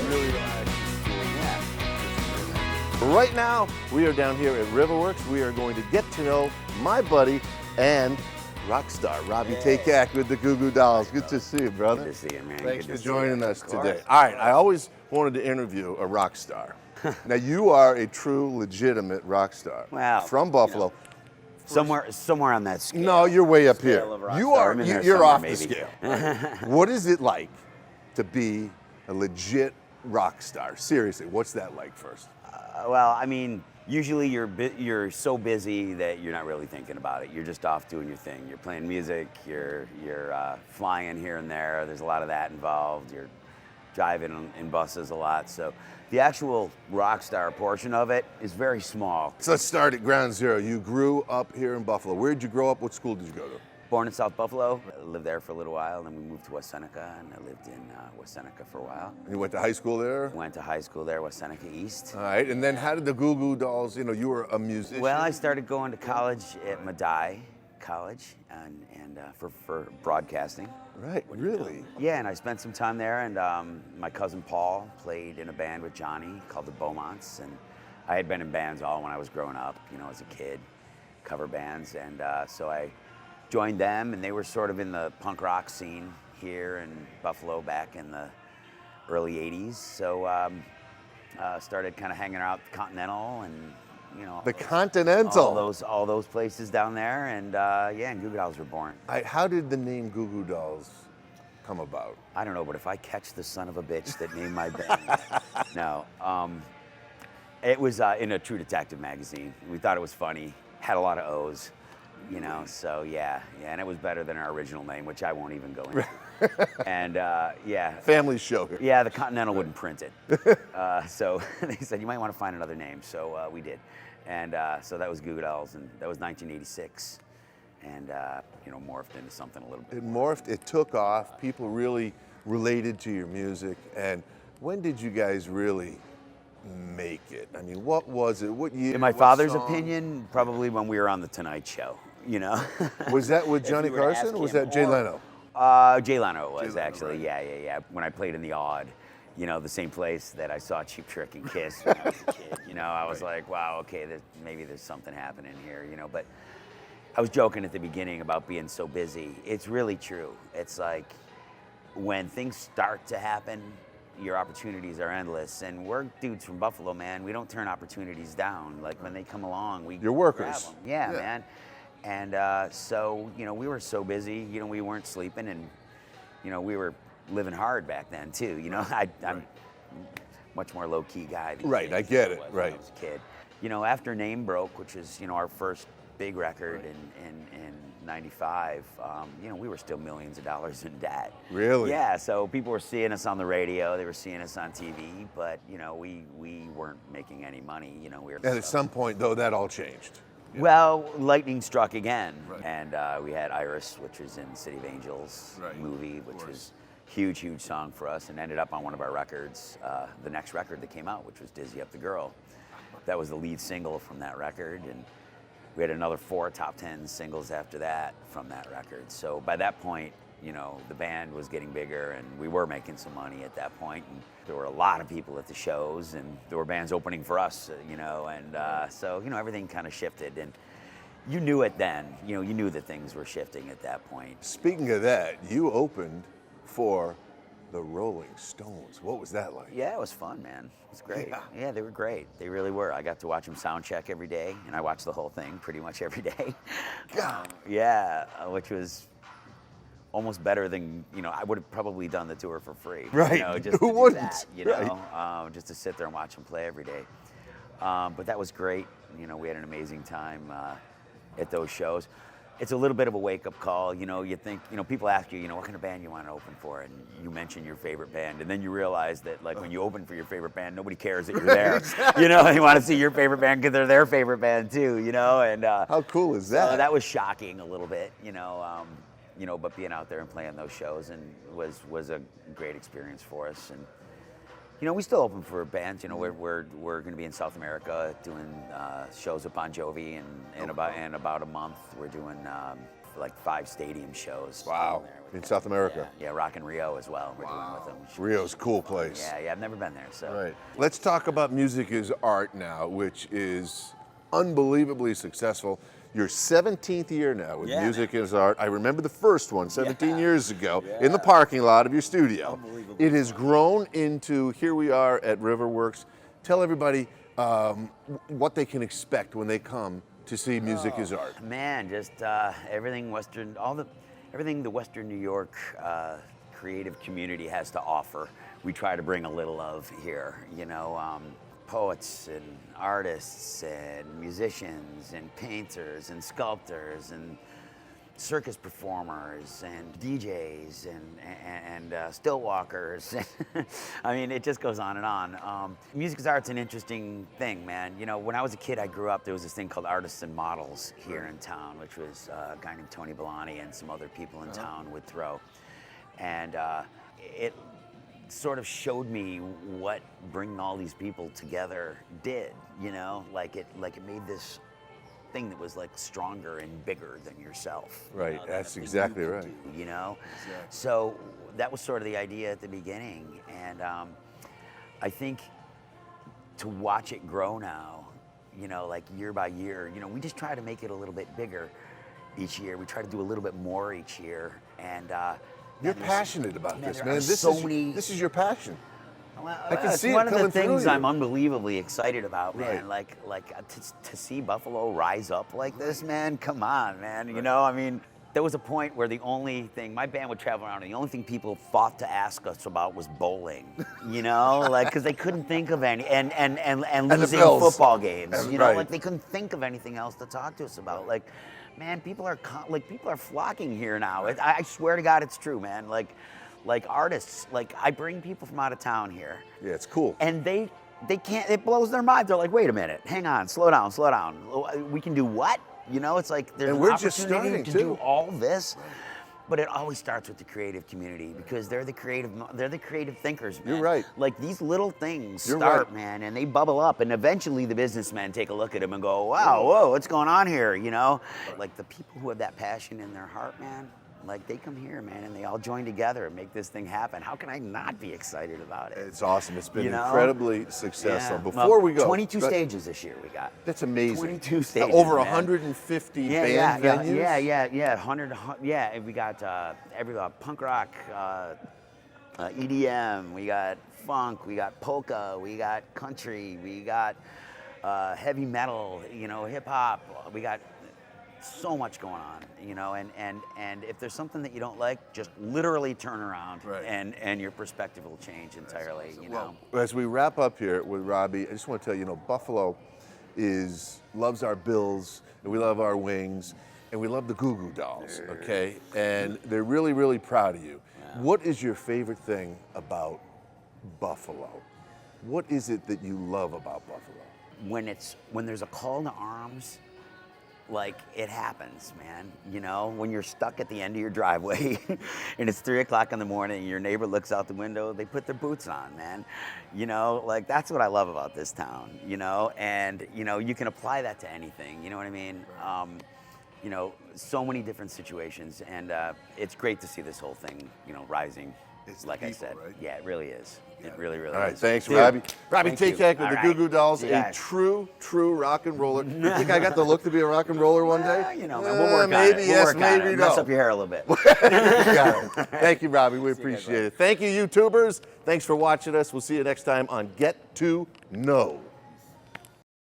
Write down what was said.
really relaxed. Yeah. Right now, we are down here at Riverworks. We are going to get to know my buddy and rock star Robby Takac with the Goo Goo Dolls. Good to see you, brother. Good to see you, man. Thanks Good for to joining see you. us today. All right, I always wanted to interview a rock star. Now, you are a true, legitimate rock star. Wow. From Buffalo. Somewhere on that scale. No, you're way up Scale here. of rock You star. are. I'm in there You're off somewhere, the maybe. scale. What is it like to be a legit rock star? Seriously, what's that like first? Well, I mean, usually you're so busy that you're not really thinking about it. You're just off doing your thing. You're playing music. You're flying here and there. There's a lot of that involved. You're driving in buses a lot. So the actual rock star portion of it is very small. So let's start at ground zero. You grew up here in Buffalo. Where did you grow up? What school did you go to? Born in South Buffalo. I lived there for a little while, and then we moved to West Seneca, and I lived in West Seneca for a while. And you went to high school there? Went to high school there, West Seneca East. All right, and then how did the Goo Goo Dolls, you were a musician? Well, I started going to college at Medaille College and for broadcasting. Right, really? Yeah, and I spent some time there, and my cousin Paul played in a band with Johnny called the Beaumonts, and I had been in bands all when I was growing up, as a kid, cover bands, and so I joined them, and they were sort of in the punk rock scene here in Buffalo back in the early 80s, so started kind of hanging out at the Continental and The Continental. all those places down there, and and Goo Goo Dolls were born. How did the name Goo Goo Dolls come about? I don't know, but if I catch the son of a bitch that named my band, no. It was in a True Detective magazine. We thought it was funny. Had a lot of O's, so yeah, and it was better than our original name, which I won't even go into. And Family show here. Yeah, the Continental wouldn't print it. So they said, you might want to find another name. So we did. And so that was Goo Goo Dolls, and that was 1986. And, morphed into something a little bit. It morphed, it took off. People really related to your music. And when did you guys really make it? I mean, what was it? What year? In my what father's song? opinion, probably when we were on The Tonight Show, Was that with If Johnny you were to Carson ask or was him, that Jay or- Leno? Jay Leno it was Jay Leno, actually, right. yeah. When I played in the Odd, the same place that I saw Cheap Trick and Kiss when I was a kid. I was like, wow, okay, maybe there's something happening here, But I was joking at the beginning about being so busy. It's really true. It's like when things start to happen, your opportunities are endless. And we're dudes from Buffalo, man. We don't turn opportunities down. Like when they come along, we You're workers. grab them. Yeah, man. And so, we were so busy, we weren't sleeping, and, we were living hard back then too. I'm much more low-key guy these Right, days I get than it, was right. when I was a kid. After Name broke, which is, our first big record in 95, we were still millions of dollars in debt. Really? Yeah, so people were seeing us on the radio, they were seeing us on TV, but, we weren't making any money, we were. And at some point, though, that all changed. Well, lightning struck again, Right. and we had Iris, which was in City of Angels Right, movie, which course. was huge song for us, and ended up on one of our records, the next record that came out, which was Dizzy Up the Girl. That was the lead single from that record, and we had another 4 top 10 singles after that from that record. So by that point, the band was getting bigger, and we were making some money at that point, and there were a lot of people at the shows, and there were bands opening for us, so everything kind of shifted, and you knew it then. You knew that things were shifting at that point. Speaking of that, you opened for the Rolling Stones. What was that like? Yeah, it was fun, man. It was great. Yeah. Yeah, they were great. They really were. I got to watch them sound check every day, and I watched the whole thing pretty much every day. God. Which was almost better than, I would have probably done the tour for free. Right. Just Who to do wouldn't? that, just to sit there and watch them play every day. But that was great. We had an amazing time at those shows. It's a little bit of a wake-up call. You think, people ask you, what kind of band you want to open for, and you mention your favorite band, and then you realize that, like, when you open for your favorite band, nobody cares that you're there. Exactly. They want to see your favorite band because they're their favorite band too. And How cool is that? so that was shocking a little bit. But being out there and playing those shows and was a great experience for us. And we still open for bands. We're going to be in South America doing shows with Bon Jovi, and in about a month we're doing like 5 stadium shows. Wow. In South America. Yeah, Rock in Rio as well. We're doing with them. Rio's a cool place. Yeah, I've never been there. So. Right. Let's talk about Music is Art now, which is unbelievably successful. Your 17th year now with Music is Art. I remember the first one 17 years ago in the parking lot of your studio. Unbelievable. It has grown into, here we are at Riverworks. Tell everybody what they can expect when they come to see Music is Art. Man, just everything Western, everything the Western New York creative community has to offer. We try to bring a little of here, you know, poets and artists and musicians and painters and sculptors and circus performers and DJs and still walkers. I mean, it just goes on and on. Music is Art's an interesting thing, man. You know, when I was a kid, I grew up, there was this thing called Artists and Models here in town, which was a guy named Tony Bellani and some other people in town would throw. And it sort of showed me what bringing all these people together did, you know? Like it made this thing that was like stronger and bigger than yourself. Right, you know, that's exactly right. You know? Exactly. So that was sort of the idea at the beginning. And I think to watch it grow now, you know, like year by year, you know, we just try to make it a little bit bigger each year. We try to do a little bit more each year. And you're passionate about this, man. This is your passion. Well, I can see one it of the coming through things you. I'm unbelievably excited about, man. Right. Like to see Buffalo rise up like this, man. Come on, man. You know, I mean, there was a point where the only thing my band would travel around, and the only thing people thought to ask us about was bowling. You know, like because they couldn't think of any and losing football games. You know, Right. like they couldn't think of anything else to talk to us about. Like, man, people are flocking here now. I swear to God, it's true, man. Like artists, like I bring people from out of town here. Yeah, it's cool. And they can't, it blows their mind. They're like, wait a minute, hang on, slow down. We can do what? You know, it's like there's And an we're just opportunity starting, to too. do all this. But it always starts with the creative community because they're the creative thinkers, man. You're right. Like these little things You're start, right. man, and they bubble up, and eventually the businessmen take a look at them and go, wow, whoa, what's going on here, you know? Like the people who have that passion in their heart, man, like they come here, man, and they all join together and make this thing happen. How can I not be excited about it? It's awesome. It's been You know? incredibly successful. Yeah. Before Well, we go, 22 stages this year we got. That's amazing. 22 stages, Over man. 150 Yeah, band venues. Yeah. 100. Yeah, we got punk rock, EDM. We got funk. We got polka. We got country. We got heavy metal. You know, hip hop. We got so much going on. You know, and if there's something that you don't like, just literally turn around, Right. and your perspective will change entirely. You know. Well, as we wrap up here with Robbie, I just want to tell you, Buffalo loves our Bills, and we love our Wings, and we love the Goo Goo Dolls, okay? And they're really, really proud of you. Yeah. What is your favorite thing about Buffalo? What is it that you love about Buffalo? When there's a call to arms, like it happens, man. You know, when you're stuck at the end of your driveway and it's 3 o'clock in the morning and your neighbor looks out the window, they put their boots on, man. You know, like that's what I love about this town, you know, and you know, you can apply that to anything, you know what I mean? You know, so many different situations, and it's great to see this whole thing, you know, rising. It's like I people, said, right? yeah, it really is. It really, really All right, is. thanks, Dude, Robbie. Robbie thank you. Takac with All the right. Goo Goo Dolls, Yeah. a true rock and roller. You think I got the look to be a rock and roller one day? Well, you know, man, we'll work on maybe it. yes, We'll work maybe on it. no. Mess up your hair a little bit. Got it. Thank you, Robbie. We appreciate it. Thank you, YouTubers. Thanks for watching us. We'll see you next time on Get to Know.